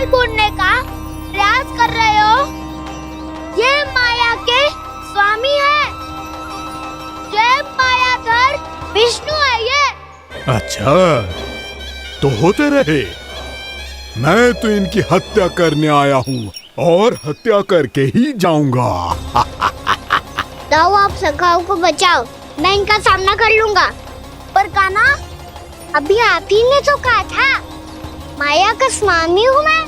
सच्चाई ढूंढने का प्रयास कर रहे हो। ये माया के स्वामी है, ये मायाधर विष्णु है ये। अच्छा, तो होते रहे। मैं तो इनकी हत्या करने आया हूँ और हत्या करके ही जाऊंगा। जाओ, आप सखाओ को बचाओ, मैं इनका सामना कर लूंगा। पर कान्हा, अभी आप ही ने तो कहा था माया का स्वामी हूँ मैं।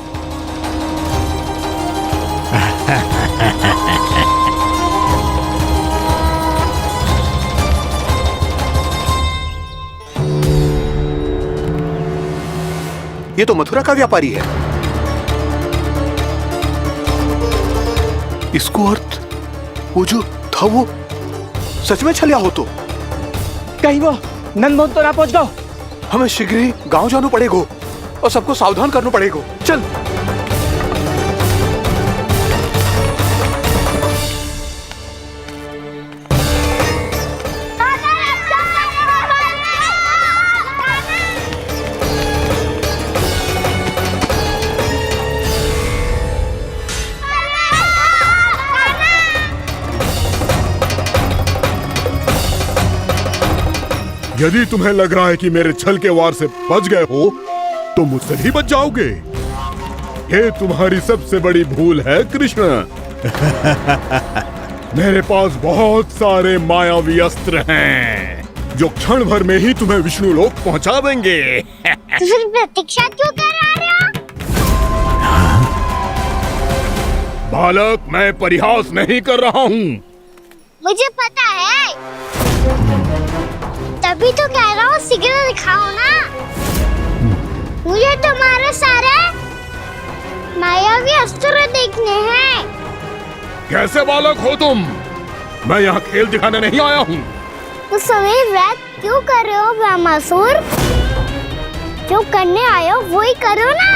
ये तो मथुरा का व्यापारी है। इसको अर्थ वो जो था वो सच में छलिया हो तो कहीं वो नंदमोहन तो ना पहुंच गओ। हमें शीघ्र ही गांव जाना पड़ेगा और सबको सावधान करना पड़ेगा। चल। यदि तुम्हें लग रहा है कि मेरे छल के वार से बच गए हो, तो मुझसे भी बच जाओगे। ये तुम्हारी सबसे बड़ी भूल है कृष्ण। मेरे पास बहुत सारे मायावी अस्त्र हैं, जो क्षण भर में ही तुम्हें विष्णु लोक पहुंचा देंगे। तो फिर प्रतीक्षा क्यों कर रहे हो? बालक, मैं परिहास नहीं कर रहा हूँ। मुझे पता है, तभी तो कह रहा हूँ शीघ्र दिखाओ ना। मुझे तुम्हारे सारे मायावी अस्त्र देखने हैं। कैसे बालक हो तुम? मैं यहाँ खेल दिखाने नहीं आया हूँ। तो समय व्यर्थ क्यों कर रहे हो ब्रह्मासुर? जो करने आए हो वही करो ना।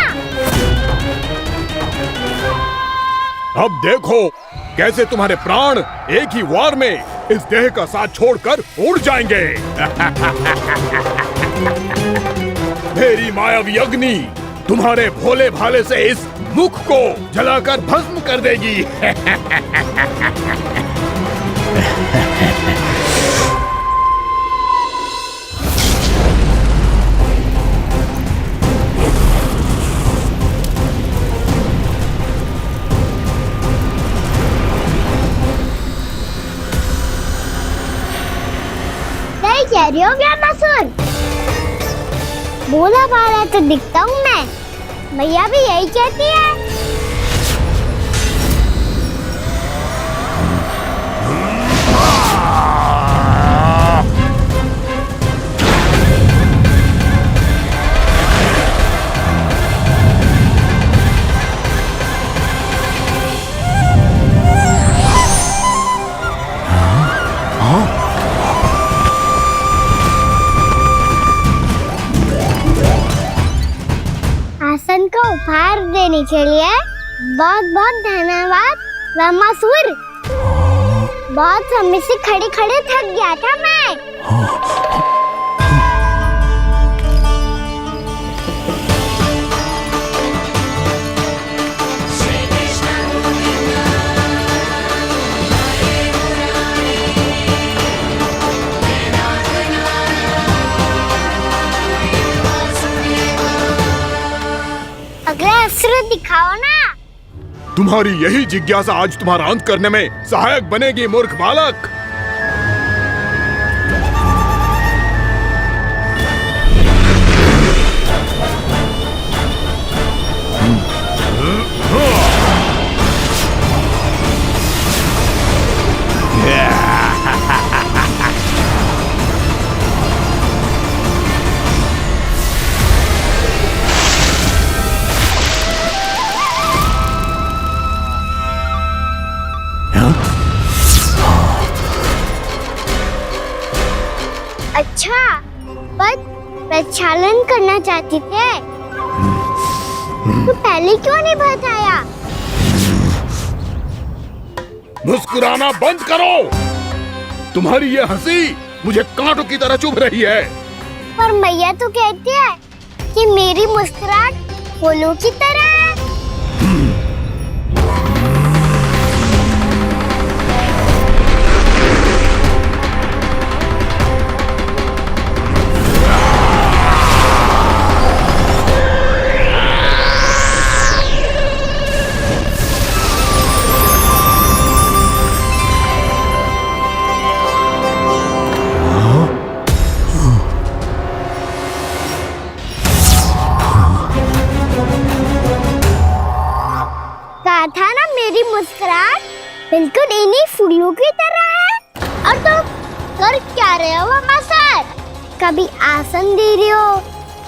अब देखो कैसे तुम्हारे प्राण एक ही वार में इस देह का साथ छोड़कर उड़ जाएंगे। मेरी मायावी अग्नि तुम्हारे भोले भाले से इस मुख को जलाकर भस्म कर देगी। नहीं कह रही हो ब्रह्मासुर? भोला भाला तो दिखता हूँ मैं, मैया भी यही कहती है। आसन को उपहार देने के लिए बहुत बहुत धन्यवाद ब्रह्मासुर। बहुत समय से खड़े खड़े थक गया था मैं। अगला अस्त्र दिखाओ ना। तुम्हारी यही जिज्ञासा आज तुम्हारा अंत करने में सहायक बनेगी मूर्ख बालक। अच्छा, पर प्रक्षालन करना चाहते थे तो पहले क्यों नहीं बताया? मुस्कुराना बंद करो। तुम्हारी ये हंसी मुझे कांटों की तरह चुभ रही है। पर मैया तो कहती है कि मेरी मुस्कुराहट फूलों की तरह है। मुस्कुराहट बिल्कुल इन्हीं फूलों की तरह है। और तुम कर क्या रहे हो मास्टर? कभी आसन दे रहे हो,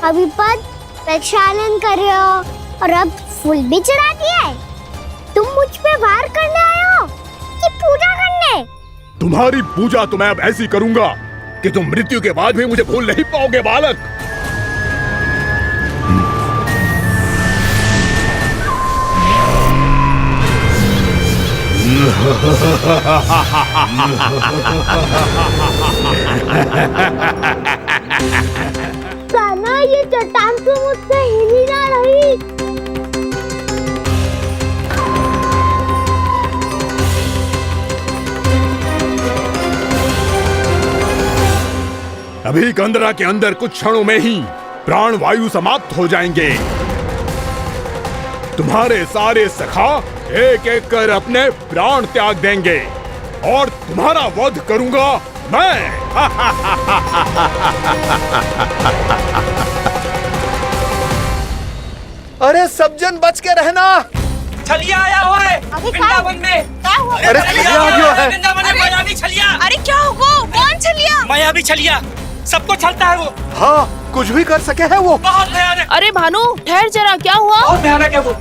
कभी पद प्रक्षालन कर रहे हो, और अब फूल भी चढ़ा दिए। तुम मुझ पे वार करने आए हो कि पूजा करने? तुम्हारी पूजा तो मैं अब ऐसी करूंगा कि तुम मृत्यु के बाद भी मुझे भूल नहीं पाओगे बालक। कान्हा, ये चट्टान तो मुझसे हिल ही ना रही। अभी कंदरा के अंदर कुछ क्षणों में ही प्राण वायु समाप्त हो जाएंगे। तुम्हारे सारे सखा एक एक कर अपने प्राण त्याग देंगे और तुम्हारा वध करूंगा मैं। अरे सब जन बच के रहना। छलिया आया हुआ है वृंदावन में। अरे छलिया आ गया है। वृंदावन में मायावी छलिया। अरे क्या होगा? कौन छलिया? मायावी छलिया, सबको छलता है वो। हाँ, कुछ भी कर सके है वो। बहुत भयानक। अरे भानु, ठहर जरा, क्या हुआ? बहुत भयानक है वो,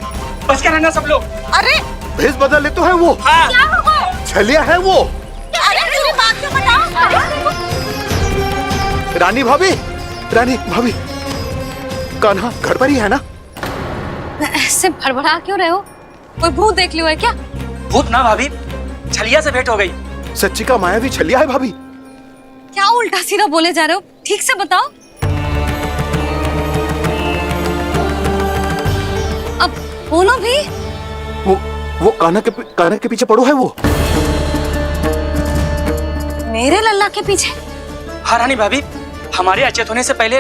बच के रहना सब लोग। अरे भेष बदल ले तो है वो। हाँ। क्या होगा? छलिया है वो। अरे पूरी बात तो बताओ। रानी भाभी, रानी भाभी, कान्हा घर पर ही है ना? ऐसे भड़बड़ा क्यों रहे हो? कोई भूत देख लियो है क्या? भूत ना भाभी, छलिया से भेंट हो गई। सच्ची का मायावी छलिया है भाभी। क्या उल्टा सीधा बोले जा रहे हो? ठीक से बताओ। अब बोलो भी। वो कान्हा के पीछे पड़ो है वो। मेरे लल्ला के पीछे? हाँ रानी भाभी, हमारे अचेत होने से पहले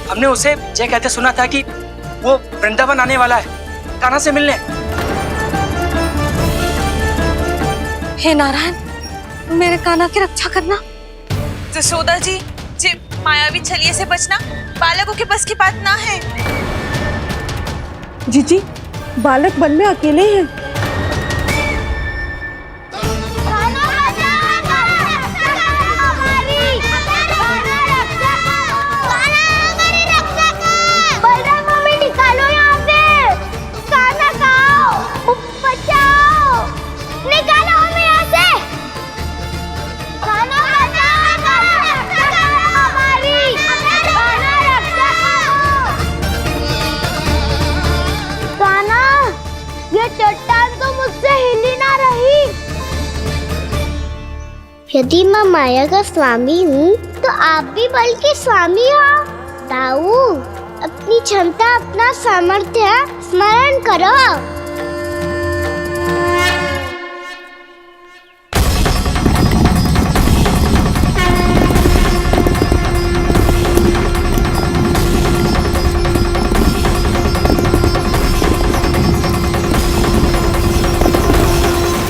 हमने उसे ये कहते सुना था कि वो वृंदावन आने वाला है कान्हा से मिलने। हे नारायण, मेरे कान्हा की रक्षा करना। जसोदा जी, मायावी छलिए से बचना बालकों के बस की बात ना है। जीजी, बालक वन में अकेले हैं। बलराम, हमें निकालो यहाँ से। कान्हा कहाँ? बचाओ, निकालो हमें यहाँ से। कान्हा हमारी, कान्हा, ये चट्टान तो मुझसे हिल ही ना रही। यदि मैं माया का स्वामी हूँ तो आप भी बल के स्वामी हो। ताऊ, अपनी क्षमता, अपना सामर्थ्य स्मरण करो।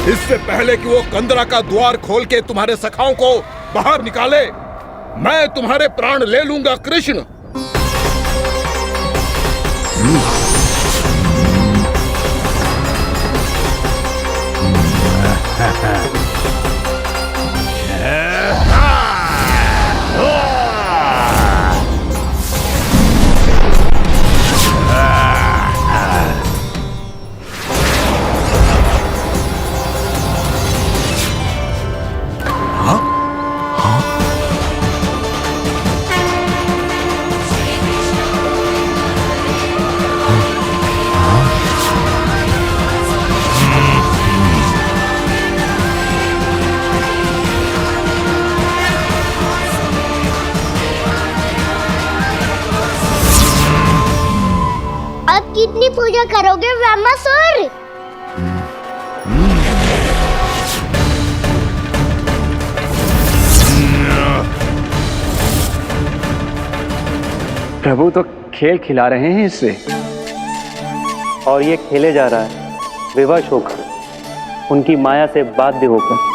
इससे पहले कि वो कंदरा का द्वार खोल के तुम्हारे सखाओं को बाहर निकाले, मैं तुम्हारे प्राण ले लूंगा कृष्ण। अब कितनी पूजा करोगे ब्रह्मासुर? प्रभु तो खेल खिला रहे हैं इससे, और ये खेले जा रहा है विवश होकर, उनकी माया से बाध्य होकर।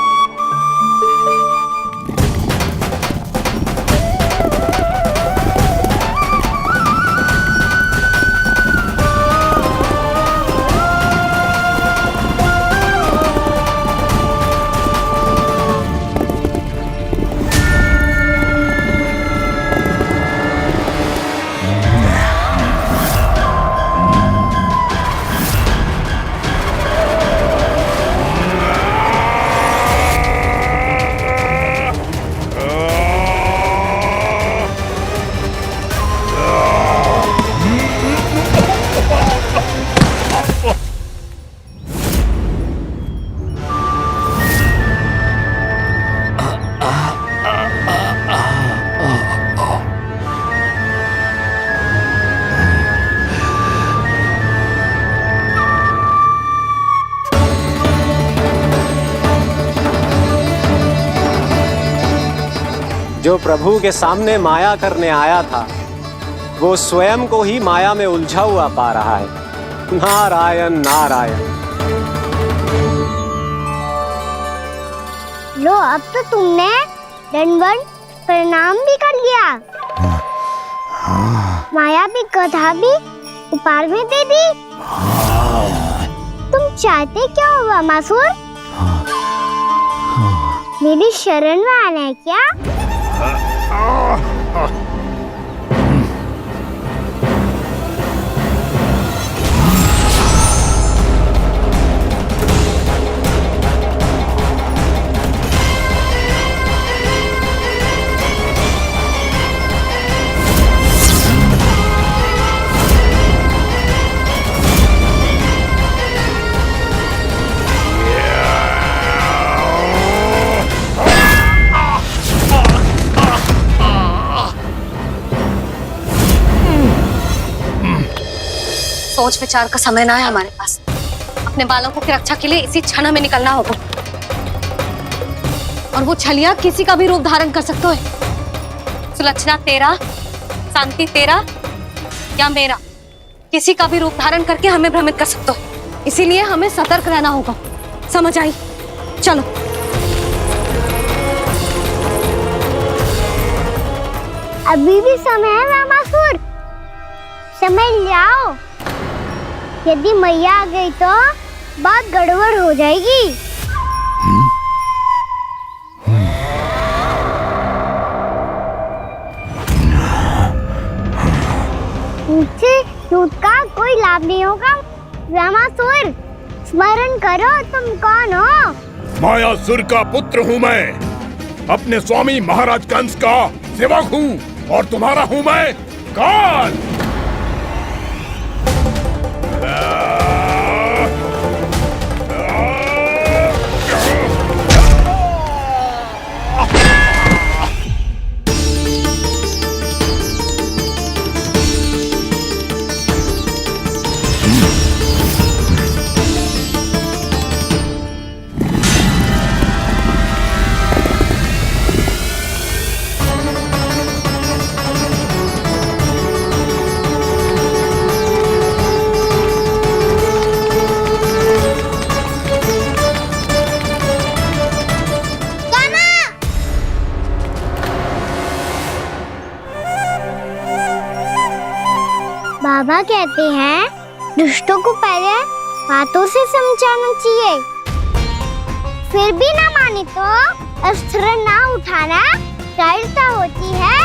जो प्रभु के सामने माया करने आया था वो स्वयं को ही माया में उलझा हुआ पा रहा है। नारायण नारायण। लो, अब तो तुमने दंडवत प्रणाम भी कर लिया, माया भी कथा भी उपहार में दे दी। तुम चाहते क्या हो वामासुर? मेरी शरण में आना है क्या? सोच विचार का समय ना है हमारे पास। अपने बालकों की रक्षा के लिए इसी क्षण हमें निकलना होगा। और वो छलिया किसी का भी रूप धारण कर सकते है। सुलक्षणा तेरा, शांति तेरा या मेरा, किसी का भी रूप धारण करके हमें भ्रमित कर सकते हो। इसीलिए हमें सतर्क रहना होगा। समझ आई? चलो। अभी भी समय है वामासुर, समय ले आओ। यदि मैया आ गई तो बात गड़बड़ हो जाएगी। मुझसे झूठ का कोई लाभ नहीं होगा। वामासुर, स्मरण करो तुम कौन हो? मायासुर का पुत्र हूँ मैं, अपने स्वामी महाराज कंस का सेवक हूँ, और तुम्हारा हूँ मैं काल। बाबा कहते हैं दुष्टों को पहले बातों से समझाना चाहिए, फिर भी ना माने तो अस्त्र ना उठाना दृढ़ता होती है।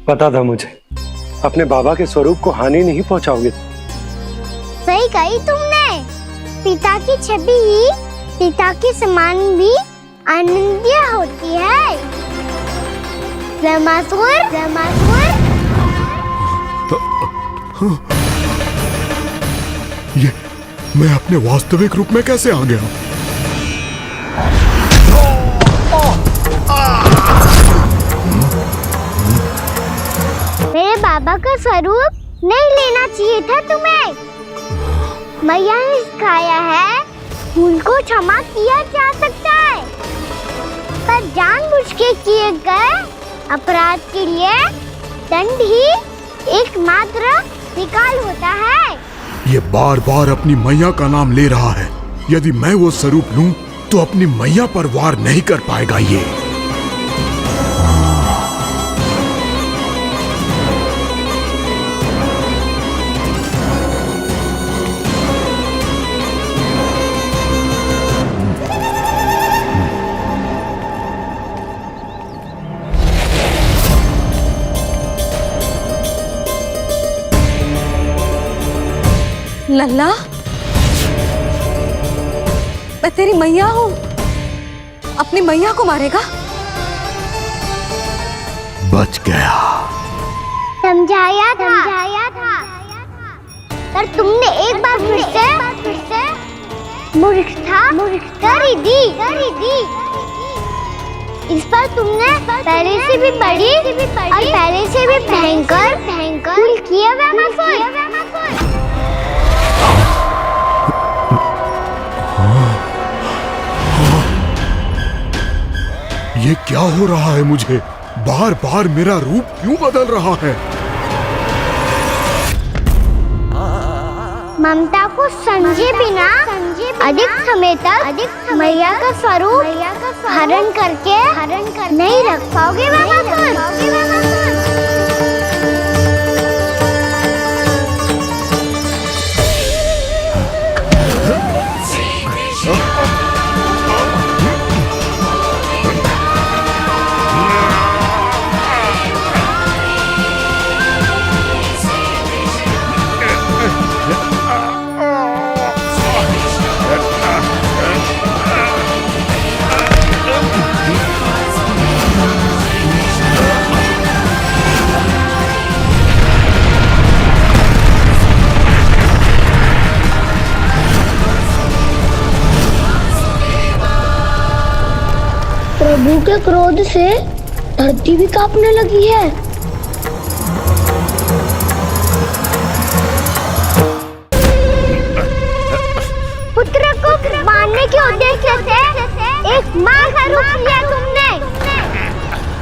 पता था मुझे, अपने बाबा के स्वरूप को हानि नहीं पहुंचाओगे। सही कही तुमने। पिता की छवि ही पिता के समान भी आनंदीय होती है। वामासुर, वामासुर। ये मैं अपने वास्तविक रूप में कैसे आ गया? मेरे बाबा का स्वरूप नहीं लेना चाहिए था तुम्हें। मैया ने सिखाया है भूल को क्षमा किया जा सकता है, पर जानबूझ के किए गए अपराध के लिए दंड ही एकमात्र निकाल होता है। ये बार बार अपनी मैया का नाम ले रहा है। यदि मैं वो स्वरूप लूं तो अपनी मैया पर वार नहीं कर पाएगा ये। लल्ला, मैं तेरी मैया हूं, अपनी मैया को मारेगा? बच गया। समझाया था पर तुमने एक बार फिर से मूर्खता कर ही दी। इस पर तुमने पहले से भी बड़ी और पहले से भी भयंकर भूल किया ये क्या हो रहा है? मुझे बार बार मेरा रूप क्यों बदल रहा है? ममता को समझे बिना अधिक समय तक मैया का स्वरूप हरण करके नहीं रख पाओगे प्रभु के क्रोध से धरती भी कांपने लगी है। पुत्र को मारने के उद्देश्य से एक माँ का रूप लिया तुमने।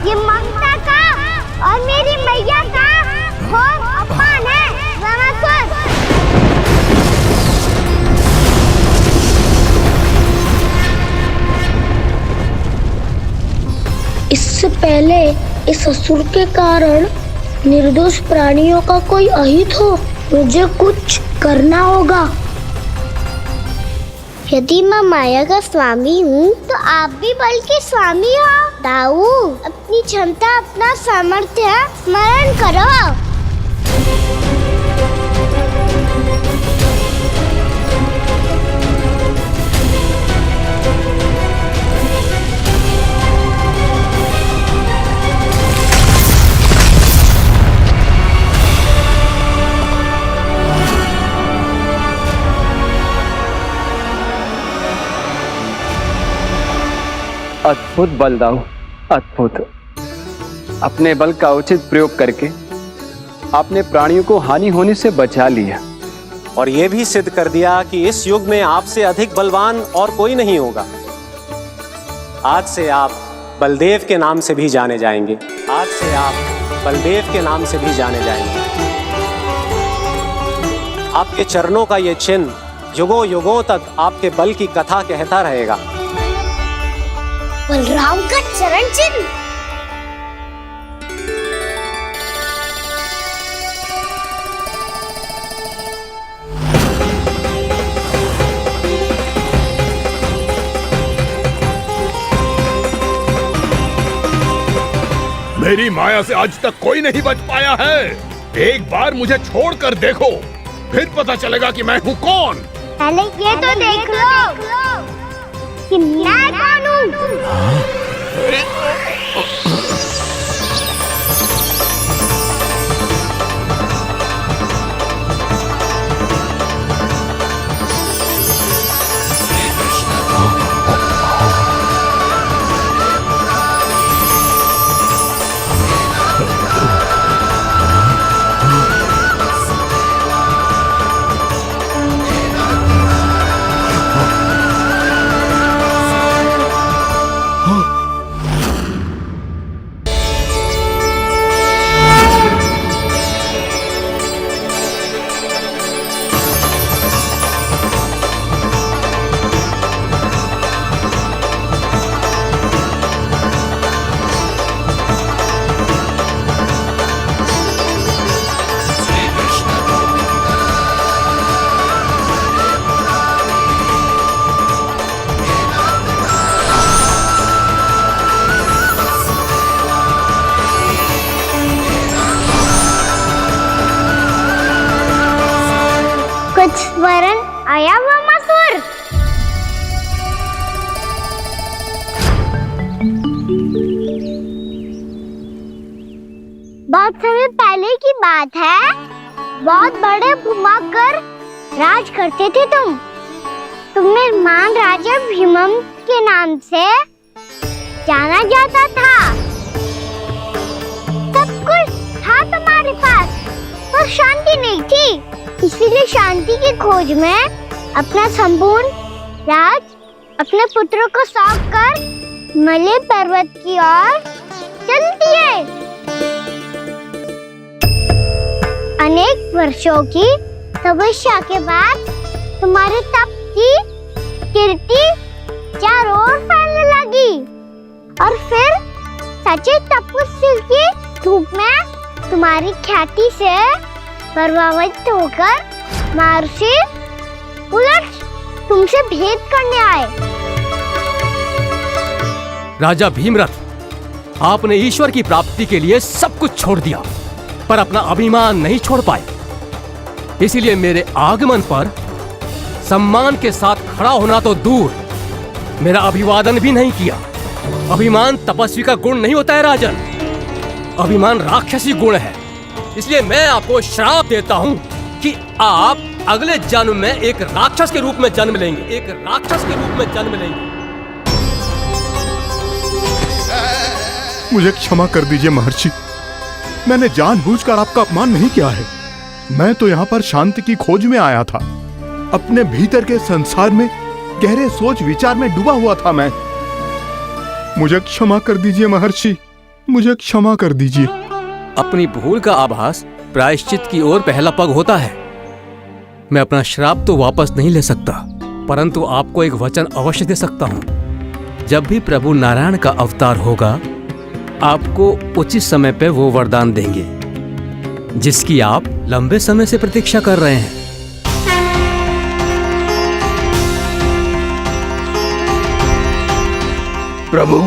ये ममता का और मेरी मैया का घोर अपमान है रामासुर। इससे पहले इस असुर के कारण निर्दोष प्राणियों का कोई अहित हो, मुझे कुछ करना होगा। यदि मैं माया का स्वामी हूँ तो आप भी बल के स्वामी हो। दाऊ, अपनी क्षमता अपना सामर्थ्य स्मरण करो। अद्भुत बल दाऊ, अद्भुत। अपने बल का उचित प्रयोग करके आपने प्राणियों को हानि होने से बचा लिया और ये भी सिद्ध कर दिया कि इस युग में आपसे अधिक बलवान और कोई नहीं होगा। आज से आप बलदेव के नाम से भी जाने जाएंगे। आज से आप बलदेव के नाम से भी जाने जाएंगे। आपके चरणों का ये चिन्ह युगों युगों तक आपके बल की कथा कहता रहेगा। बलराम का चरण चिन्ह। मेरी माया से आज तक कोई नहीं बच पाया है। एक बार मुझे छोड़कर देखो, फिर पता चलेगा कि मैं हूँ कौन। पहले ये तो देख लो कि मैं कौन हूँ। बात है, बहुत बड़े घुमाकर राज करते थे तुम। तुम्हें मान राजा भीमम के नाम से जाना जाता था। सब कुछ था तुम्हारे पास, पर शांति नहीं थी। इसीलिए शांति की खोज में अपना संपूर्ण राज अपने पुत्रों को सौंप कर मलय पर्वत की ओर चल दिए। अनेक वर्षों की तपस्या के बाद तुम्हारे तप की कीर्ति चारों ओर फैलने लगी, और फिर सच्चे तपस्वी की धूप में तुम्हारी ख्याति से प्रभावित होकर महर्षि उलट तुमसे भेंट करने आए। राजा भीमरथ, आपने ईश्वर की प्राप्ति के लिए सब कुछ छोड़ दिया, पर अपना अभिमान नहीं छोड़ पाए। इसीलिए मेरे आगमन पर सम्मान के साथ खड़ा होना तो दूर, मेरा अभिवादन भी नहीं किया। अभिमान तपस्वी का गुण नहीं होता है राजन, अभिमान राक्षसी गुण है। इसलिए मैं आपको श्राप देता हूं कि आप अगले जन्म में एक राक्षस के रूप में जन्म लेंगे, एक राक्षस के रूप में जन्म लेंगे। मुझे क्षमा कर दीजिए महर्षि, मैंने जानबूझकर आपका अपमान नहीं किया है। मैं तो यहाँ पर शांति की खोज में आया था। अपने भीतर के संसार में गहरे सोच विचार में डूबा हुआ था मैं। मुझे क्षमा कर दीजिए महर्षि, मुझे क्षमा कर दीजिए। अपनी भूल का आभास प्रायश्चित की ओर पहला पग होता है। मैं अपना श्राप तो वापस नहीं ले सकता, परंतु आपको एक वचन अवश्य दे सकता हूँ। जब भी प्रभु नारायण का अवतार होगा, आपको उचित समय पे वो वरदान देंगे जिसकी आप लंबे समय से प्रतीक्षा कर रहे हैं। प्रभु,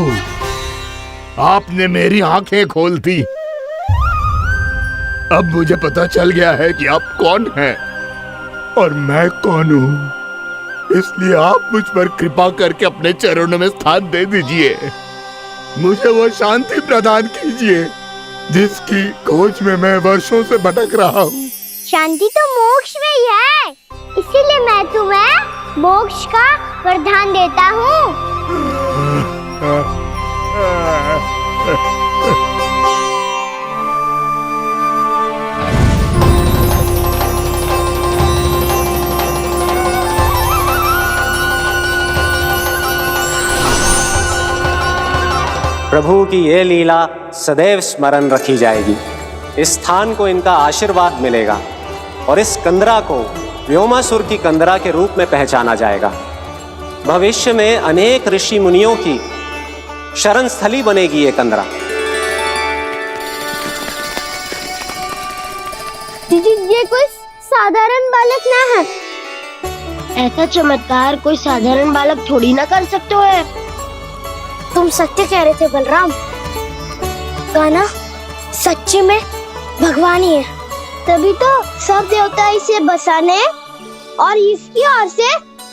आपने मेरी आंखें खोल दी। अब मुझे पता चल गया है कि आप कौन हैं और मैं कौन हूँ। इसलिए आप मुझ पर कृपा करके अपने चरणों में स्थान दे दीजिए। मुझे वो शांति प्रदान कीजिए जिसकी खोज में मैं वर्षों से भटक रहा हूँ। शांति तो मोक्ष में ही है, इसीलिए मैं तुम्हें मोक्ष का वरदान देता हूँ। प्रभु की ये लीला सदैव स्मरण रखी जाएगी। इस स्थान को इनका आशीर्वाद मिलेगा और इस कंदरा को व्योमासुर की कंदरा के रूप में पहचाना जाएगा। भविष्य में अनेक ऋषि मुनियों की शरण स्थली बनेगी ये कंदरा। दीदी, ये कोई साधारण बालक ना है। ऐसा चमत्कार कोई साधारण बालक थोड़ी ना कर सकते हो। तुम सत्य कह रहे थे बलराम, कान्हा सच्चे में भगवान ही है। तभी तो सब देवता इसे बसाने और इसकी ओर से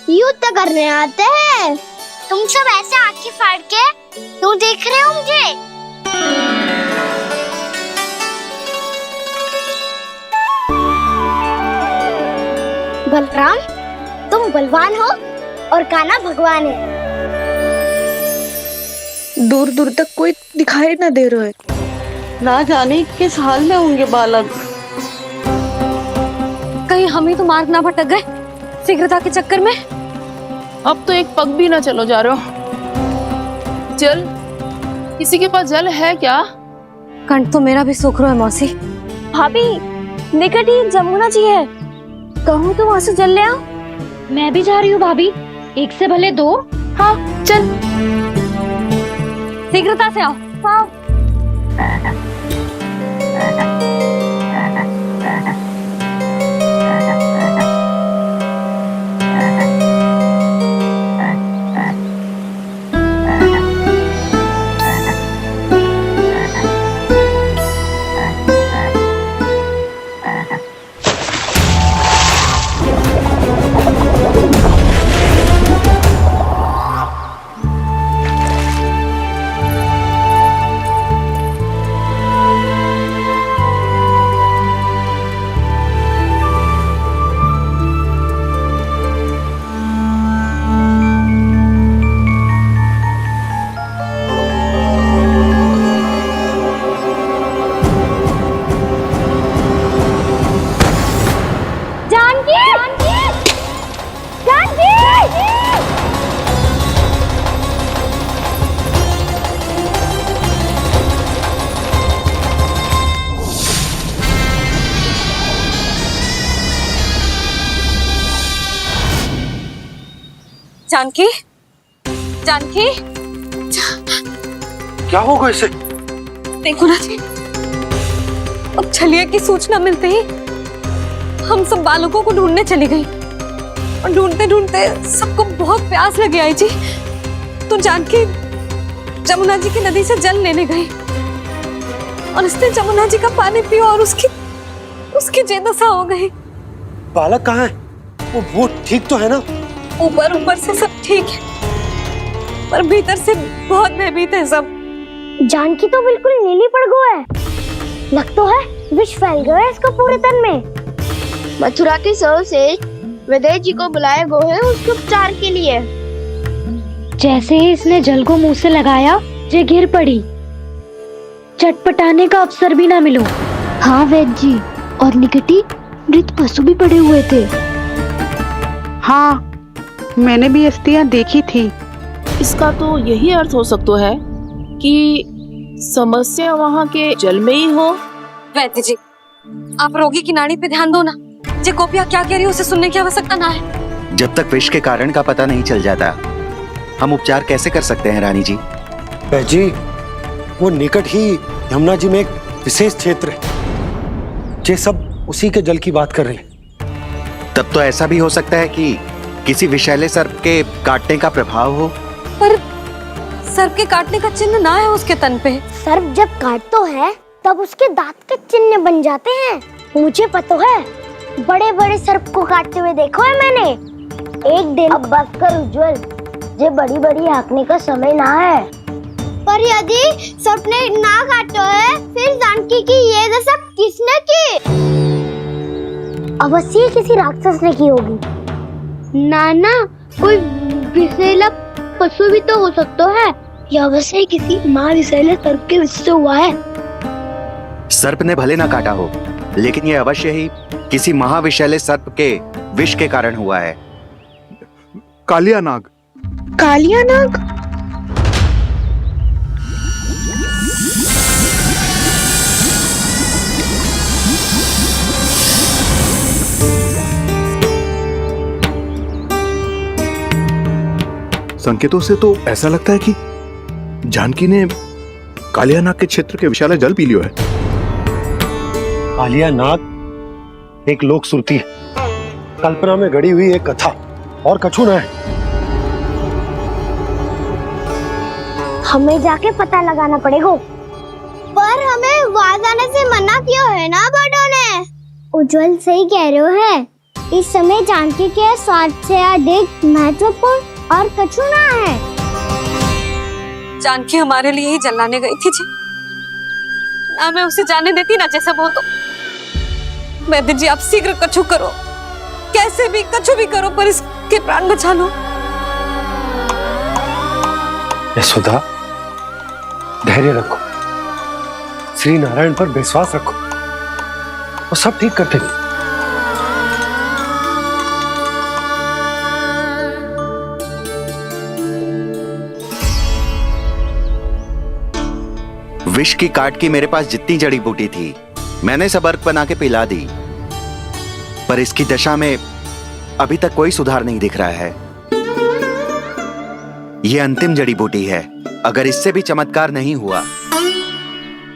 युद्ध करने आते हैं। तुम सब ऐसे आंखें फाड़ के क्यों देख रहे हो मुझे? बलराम, तुम बलवान हो और कान्हा भगवान है। दूर दूर तक कोई दिखाई न दे रहा है। ना जाने किस हाल में होंगे बालक। कहीं हम ही तो मार्ग ना भटक गए शीघ्रता के चक्कर में। अब तो एक पग भी ना चलो जा रहे हो। जल, किसी के पास जल है क्या? कंठ तो मेरा भी सूख रहा है मौसी। भाभी, निकट ही जमुना जी है, कहूँ तो वहाँ से जल ले आओ। मैं भी जा रही हूँ भाभी, एक से भले दो। हाँ चल, शीघ्रता से आओ। हाँ। जानकी, जानकी, क्या होगा इसे? देखो ना जी, अब छलिया की सूचना मिलते ही हम सब बालकों को ढूंढने चली गई और ढूंढते ढूंढते सबको बहुत प्यास लगी आई जी। तो जानकी जमुना जी की नदी से जल लेने गई और उसने जमुना जी का पानी पिया और उसकी जेदशा हो गई। बालक कहाँ है? वो ठीक तो है ना? ऊपर से सब ठीक है, पर भीतर से बहुत भयभीत है सब। जानकी तो बिल्कुल नीली पड़ गया है, लग तो है विष फैल गया है इसको पूरे तन में। मथुरा के सर्वश्रेष्ठ विदेह जी को बुलाया गया है उसके उपचार के लिए। जैसे ही इसने जल को मुंह से लगाया, जे गिर पड़ी, चटपटाने का अवसर भी ना मिलो। हाँ वैद्य जी, और निकटी मृत पशु भी पड़े हुए थे। हाँ, मैंने भी अस्थियां देखी थी। इसका तो यही अर्थ हो सकता है कि समस्या वहाँ के जल में ही हो। वैद्य जी, आप रोगी की नाड़ी पे ध्यान दो ना। जे गोपिया क्या कह रही है उसे सुनने की आवश्यकता ना है। जब तक विष के कारण का पता नहीं चल जाता, हम उपचार कैसे कर सकते हैं रानी जी? जी, वो निकट ही यमुना जी में एक विशेष क्षेत्र है, जे सब उसी के जल की बात कर रहे हैं। तब तो ऐसा भी हो सकता है कि किसी विषैले सर्प के काटने का प्रभाव हो। पर सर्प के काटने का चिन्ह ना है उसके तन पे। सर्प जब काटता है तब उसके दांत के चिन्ह बन जाते हैं। मुझे पता है, बड़े बड़े सर्प को काटते हुए देखो है मैंने। एक दिन अब बस कर उज्जवल, ये बड़ी बड़ी हाँकने का समय ना है। पर यदि सर्प ने ना काटा है, फिर जानकी की ये दशा किसने की? अवश्य किसी राक्षस ने की होगी। ना, कोई विषैला पशु भी तो हो सकता है, या अवश्य किसी महाविषैले सर्प के विष से हुआ है। सर्प ने भले ना काटा हो, लेकिन ये अवश्य ही किसी महाविषैले सर्प के विष के कारण हुआ है। कालिया नाग। कालिया नाग? संकेतों से तो ऐसा लगता है कि जानकी ने कालिया नाग के क्षेत्र के विशाल जल पी लियो है। कालिया नाग एक लोक श्रुति है, कल्पना में गढ़ी हुई एक कथा, और कछु न है। हमें जाके पता लगाना पड़ेगा। पर हमें वहां जाने से मना किया है ना बड़ों ने। उज्जवल सही कह रहे हो है, इस समय जानकी के स्वार्थ से अधिक महत्वपूर्ण और कछु ना है। जानकी हमारे लिए ही जलाने गई थी जी, ना मैं उसे जाने देती ना जैसा वो। तो वैद्य जी, आप शीघ्र कछु करो, कैसे भी कछु भी करो, पर इसके प्राण बचा लो। यशोदा, धैर्य रखो, श्री नारायण पर विश्वास रखो, वो सब ठीक कर देंगे। विष की काट की मेरे पास जितनी जड़ी बूटी थी, मैंने सब अर्क बना के पिला दी, पर इसकी दशा में अभी तक कोई सुधार नहीं दिख रहा है। यह अंतिम जड़ी बूटी है, अगर इससे भी चमत्कार नहीं हुआ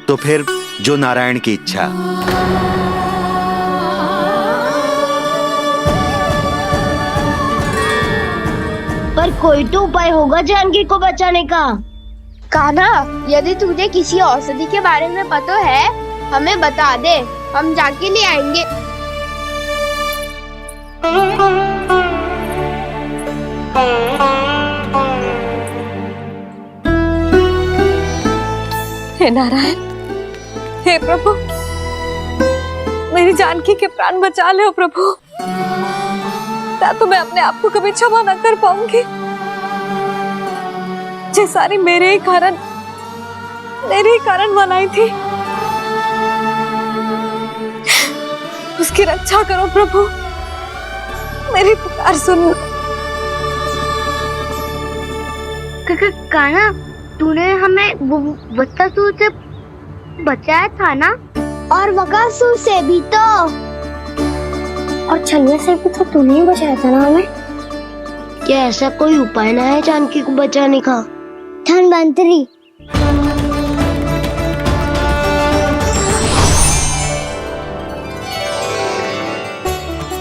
तो फिर जो नारायण की इच्छा। पर कोई तो उपाय होगा जानकी को बचाने का। कान्हा, यदि तुझे किसी औषधि के बारे में पता है, हमें बता दे, हम जाके ले आएंगे। हे नारायण, हे प्रभु, मेरी जानकी के प्राण बचा ले प्रभु। या तो मैं अपने आप को कभी क्षमा न कर पाऊंगी। ये सारी मेरे ही कारण बनाई थी। उसकी रक्षा करो प्रभु, मेरी पुकार सुनो। कान्हा, तूने हमें वत्सासुर से बचाया था ना? और बकासुर से भी तो, और छलिया से भी तो तूने ही बचाया था ना हमें। क्या ऐसा कोई उपाय ना है जानकी को बचाने का? धन्वंतरी,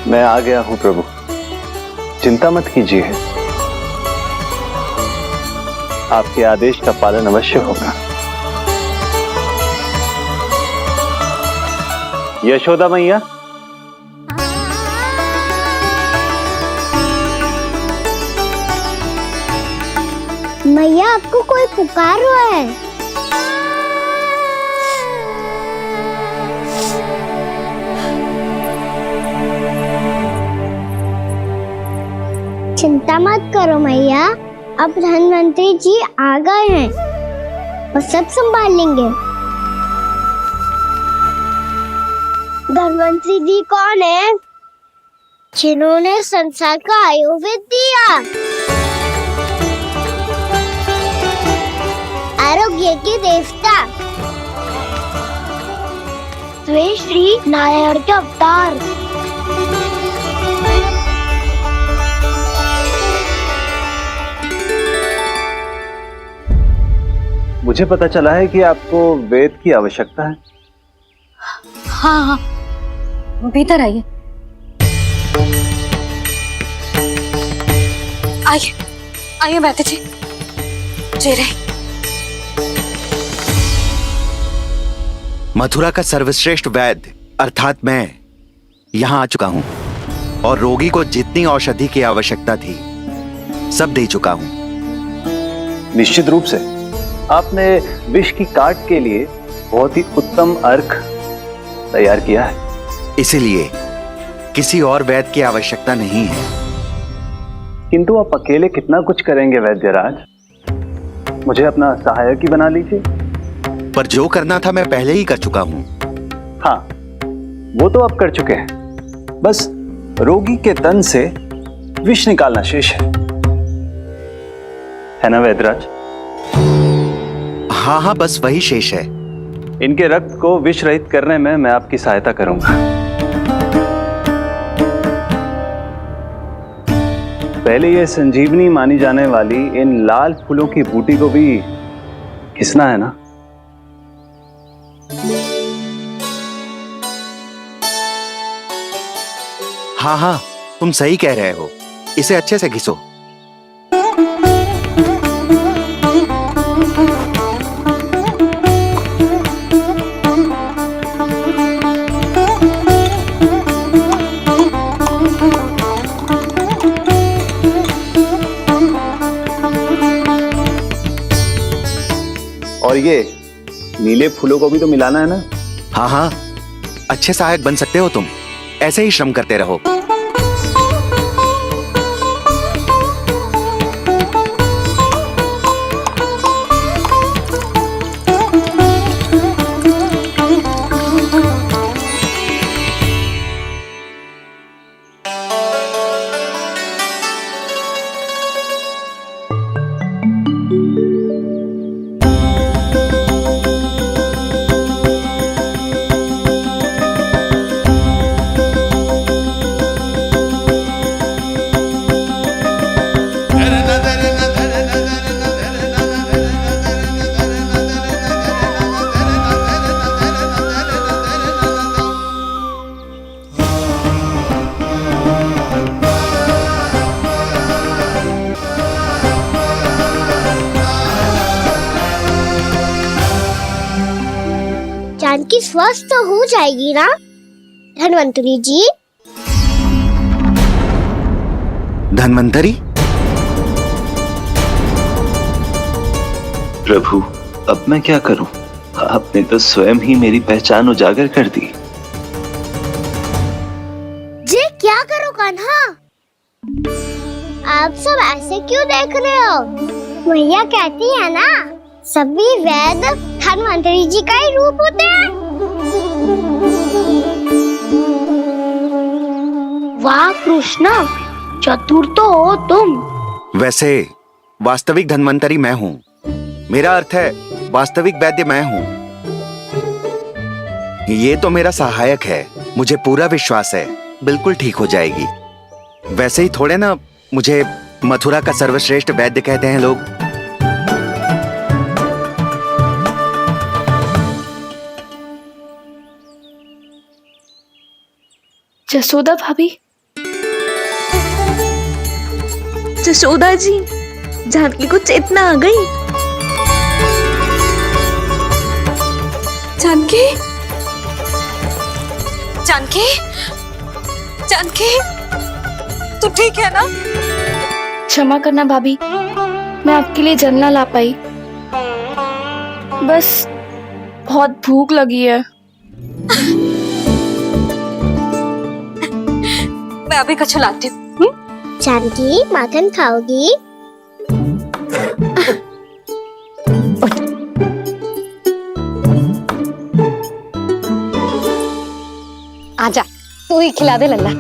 मैं आ गया हूं प्रभु, चिंता मत कीजिए, आपके आदेश का पालन अवश्य होगा। यशोदा मैया, मैया आपको कोई पुकार रहा है। चिंता मत करो मैया, अब धन्वंतरी जी आ गए हैं और सब संभाल लेंगे। धन्वंतरी जी कौन है? जिन्होंने संसार का आयुर्वेद दिया, आरोग्य के देवता, वे श्री नारायण के अवतार। मुझे पता चला है कि आपको वेद की आवश्यकता है। हाँ हाँ, भीतर आइए। आइए आइए बैठे जी। जी रही। मथुरा का सर्वश्रेष्ठ वैद्य अर्थात मैं यहाँ आ चुका हूँ और रोगी को जितनी औषधि की आवश्यकता थी सब दे चुका हूँ। निश्चित रूप से आपने विष की काट के लिए बहुत ही उत्तम अर्क तैयार किया है, इसीलिए किसी और वैद्य की आवश्यकता नहीं है। किंतु आप अकेले कितना कुछ करेंगे वैद्यराज, मुझे अपना सहायक ही बना लीजिए। पर जो करना था मैं पहले ही कर चुका हूँ। हाँ, वो तो आप कर चुके हैं, बस रोगी के तन से विष निकालना शेष है ना वैद्यराज? हाँ हाँ, बस वही शेष है। इनके रक्त को विष रहित करने में मैं आपकी सहायता करूंगा। पहले ये संजीवनी मानी जाने वाली इन लाल फूलों की बूटी को भी घिसना है ना? हाँ हाँ, तुम सही कह रहे हो, इसे अच्छे से घिसो। और ये नीले फूलों को भी तो मिलाना है ना? हाँ हाँ, अच्छे सहायक बन सकते हो तुम, ऐसे ही श्रम करते रहो। जानकी स्वस्थ तो हो जाएगी ना धन्वंतरी जी? धन्वंतरी? प्रभु, अब मैं क्या करूं? आपने तो स्वयं ही मेरी पहचान उजागर कर दी। जी क्या करो कान्हा? आप सब ऐसे क्यों देख रहे हो? मैया कहती है ना, सभी वैद्य धन्वंतरी जी का ही रूप होते हैं। वाह कृष्णा, चतुर तो हो तुम। वैसे वास्तविक धन्वंतरी मैं हूँ, मेरा अर्थ है वास्तविक वैद्य मैं हूँ। ये तो मेरा सहायक है, मुझे पूरा विश्वास है बिल्कुल ठीक हो जाएगी। वैसे ही थोड़े ना मुझे मथुरा का सर्वश्रेष्ठ वैद्य कहते हैं लोग। जसोदा भाभी, जसोदा जी, जानकी को चेतना आ गई। जानकी, जानकी, जानकी, तू ठीक है ना? क्षमा करना भाभी, मैं आपके लिए जल ना ला पाई। बस बहुत भूख लगी है। मैं अभी कछु लाती हूँ। जानकी, माखन खाओगी? आजा, तू ही खिला दे लल्ला।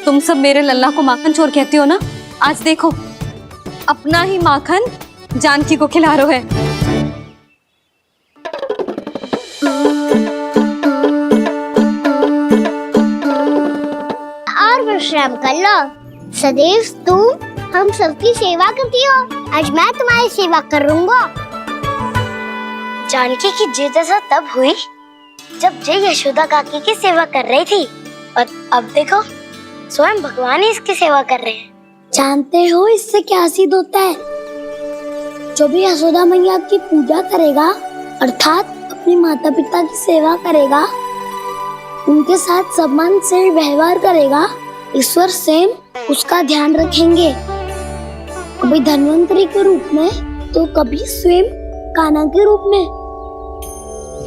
तुम सब मेरे लल्ला को माखन चोर कहती हो ना? आज देखो, अपना ही माखन जानकी को खिला रहे है। और विश्राम कर लो। सदैव तुम हम सबकी सेवा करती हो, आज मैं तुम्हारी सेवा करूंगा। जानकी की जिज्ञासा तब हुई जब जय यशोदा काकी की सेवा कर रही थी, और अब देखो स्वयं भगवान ही इसकी सेवा कर रहे हैं। जानते हो इससे क्या सिद्ध होता है? जो भी यशोदा मैया की पूजा करेगा, अर्थात अपने माता पिता की सेवा करेगा, उनके साथ सम्मान से व्यवहार करेगा, ईश्वर स्वयं उसका ध्यान रखेंगे। कभी धन्वंतरी के रूप में तो कभी स्वयं कान्हा के रूप में।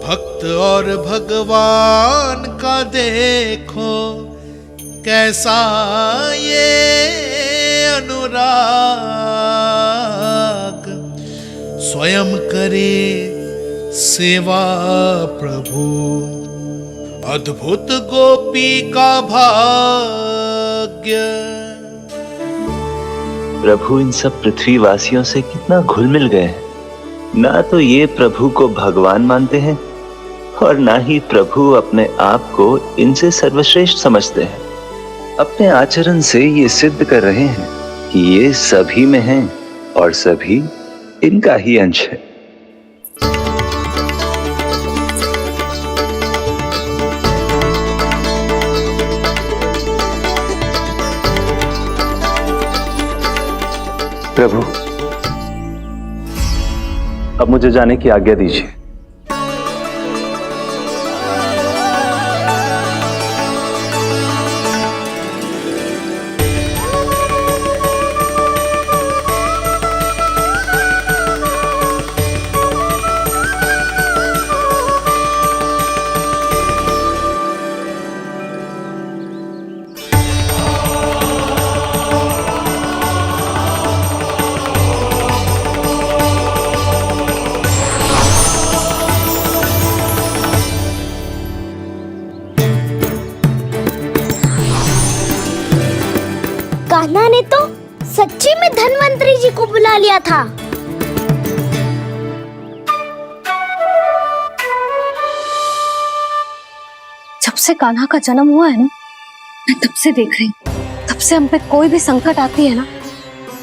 भक्त और भगवान का देखो कैसा ये अनुराग, स्वयं करे सेवा प्रभु, अद्भुत गोपी का भाग्य। प्रभु इन सब पृथ्वीवासियों से कितना घुल मिल गए हैं। ना तो ये प्रभु को भगवान मानते हैं और ना ही प्रभु अपने आप को इनसे सर्वश्रेष्ठ समझते हैं। अपने आचरण से ये सिद्ध कर रहे हैं कि ये सभी में हैं और सभी इनका ही अंश है। प्रभु, अब मुझे जाने की आज्ञा दीजिए। कान्हा ने तो सच्ची में धन्वंतरी जी को बुला लिया था। जब से कान्हा का जन्म हुआ है ना, मैं तब से देख रही हूँ, तब से हम पे कोई भी संकट आती है ना,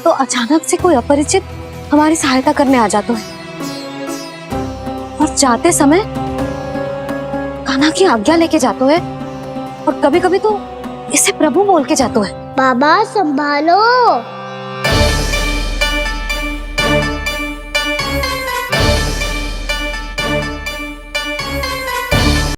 तो अचानक से कोई अपरिचित हमारी सहायता करने आ जाता है, और जाते समय कान्हा की आज्ञा लेके जाते है, और कभी कभी तो इसे प्रभु बोल के जाते है। बाबा संभालो।